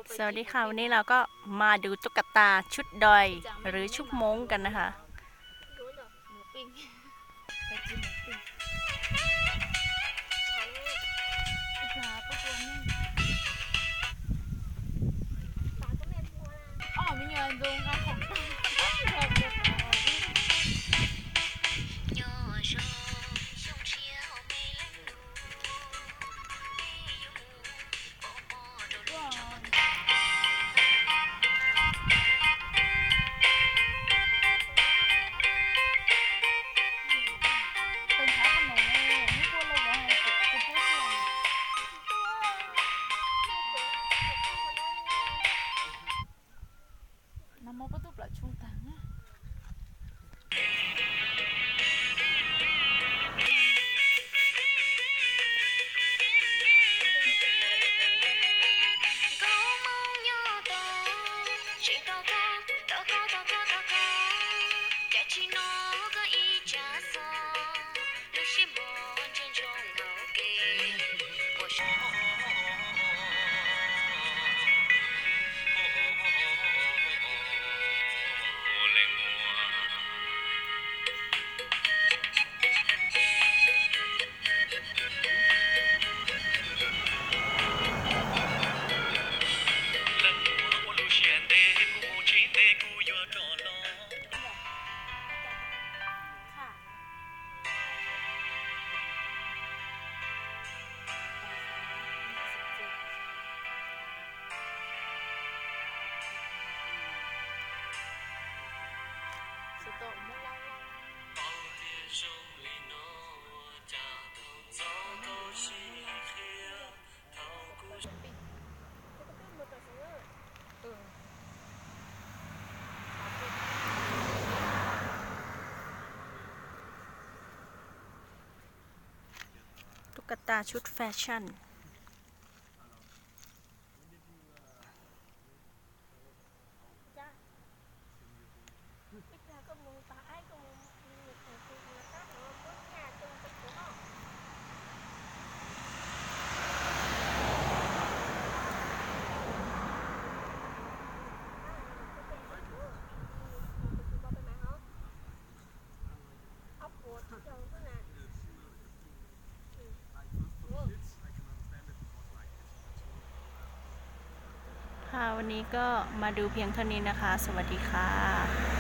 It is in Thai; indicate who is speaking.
Speaker 1: สวัสดีค่ะวันนี้เราก็มาดูตุ๊กตาชุดดอยหรือชุดม้งกันนะคะ
Speaker 2: หมูปิ้งไปกินหมูปิ้งอีปลาก็ตัวนึงอ๋อมีเงินดงกันของเป็นช้าขนมไม่พูดเลยว่าจะพูดเสียงน้ำมันประตูปลาชูตังอ่ะ
Speaker 1: ตุ๊กตาชุดแฟชั่นค่ะวันนี้ก็มาดูเพียงเท่านี้นะคะสวัสดีค่ะ